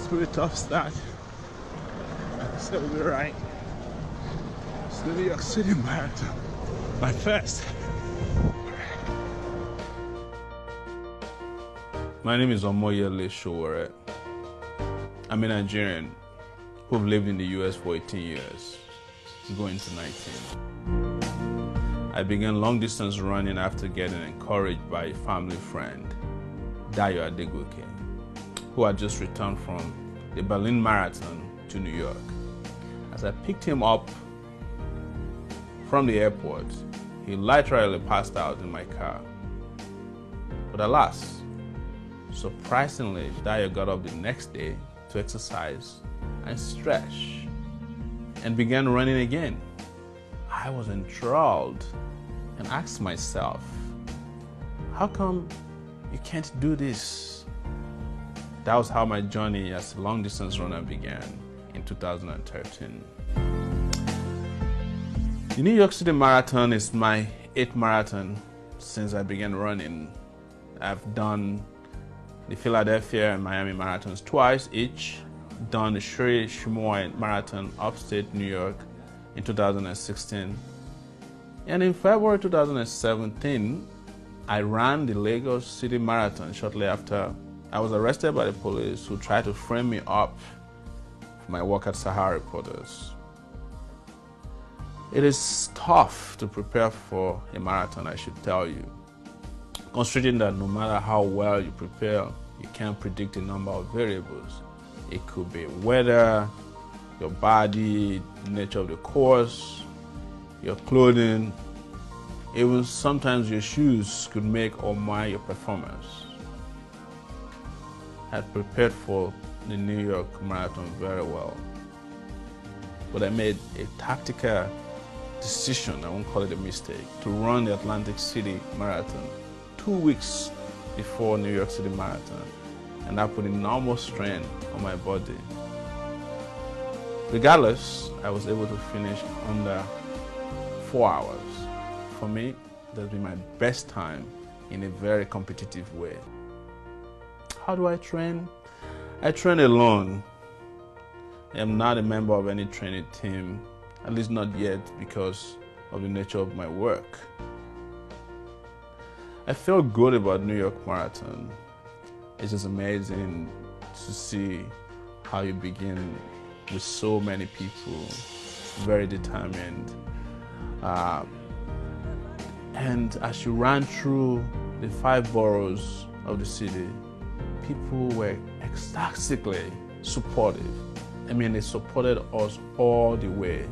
Pretty tough start. So we'll be right. It's the New York City Marathon. My first. My name is Omoyele Sowore. I'm a Nigerian who've lived in the US for 18 years, going to 19. I began long distance running after getting encouraged by a family friend, Dayo Adegoke, who had just returned from the Berlin Marathon to New York. As I picked him up from the airport, he literally passed out in my car. But alas, surprisingly, Dayo got up the next day to exercise and stretch and began running again. I was enthralled and asked myself, how come you can't do this? That was how my journey as a long distance runner began in 2013. The New York City Marathon is my 8th marathon since I began running. I've done the Philadelphia and Miami marathons twice each, done the Shimoy Marathon upstate New York in 2016. And in February 2017, I ran the Lagos City Marathon shortly after I was arrested by the police who tried to frame me up for my work at Sahara Reporters. It is tough to prepare for a marathon, I should tell you, considering that no matter how well you prepare, you can't predict a number of variables. It could be weather, your body, the nature of the course, your clothing, even sometimes your shoes could make or mar your performance. I had prepared for the New York Marathon very well, but I made a tactical decision, I won't call it a mistake, to run the Atlantic City Marathon 2 weeks before New York City Marathon, and that put enormous strain on my body. Regardless, I was able to finish under 4 hours. For me, that's been my best time in a very competitive way. How do I train? I train alone. I am not a member of any training team, at least not yet because of the nature of my work. I feel good about New York Marathon. It's just amazing to see how you begin with so many people, very determined. And as you ran through the 5 boroughs of the city, people were ecstatically supportive. I mean, they supported us all the way.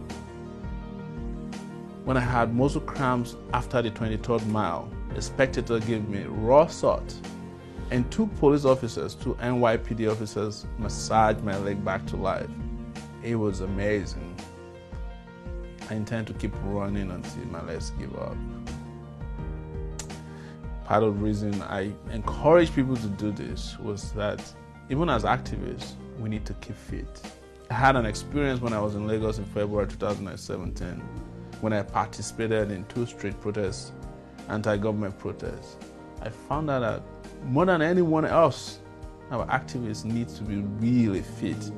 When I had muscle cramps after the 23rd mile, a spectator gave me raw salt, and 2 police officers, 2 NYPD officers, massaged my leg back to life. It was amazing. I intend to keep running until my legs give up. Part of the reason I encourage people to do this was that even as activists, we need to keep fit. I had an experience when I was in Lagos in February 2017 when I participated in 2 street protests, anti-government protests. I found out that more than anyone else, our activists need to be really fit.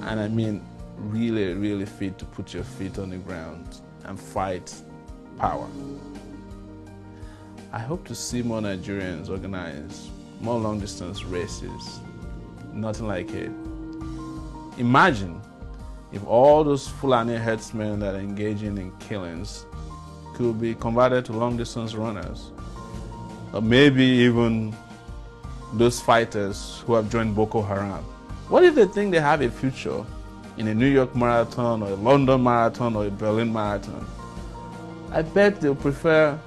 And I mean really, really fit to put your feet on the ground and fight power. I hope to see more Nigerians organize more long-distance races. Nothing like it. Imagine if all those Fulani herdsmen that are engaging in killings could be converted to long-distance runners. Or maybe even those fighters who have joined Boko Haram. What if they think they have a future in a New York Marathon or a London Marathon or a Berlin Marathon? I bet they'll prefer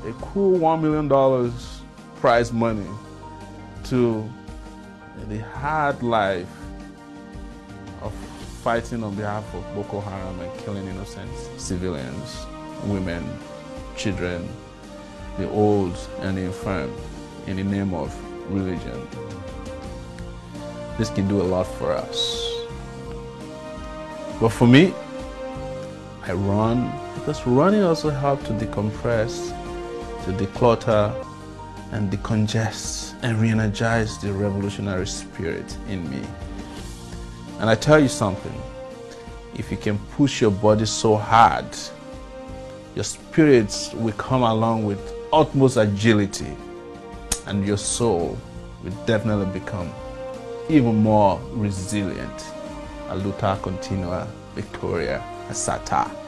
a cool $1 million prize money to the hard life of fighting on behalf of Boko Haram and killing innocent civilians, women, children, the old and the infirm in the name of religion. This can do a lot for us. But for me, I run because running also helps to decompress, to declutter, and decongest and re-energize the revolutionary spirit in me. And I tell you something, if you can push your body so hard, your spirits will come along with utmost agility, and your soul will definitely become even more resilient. A luta continua, Victoria Asata.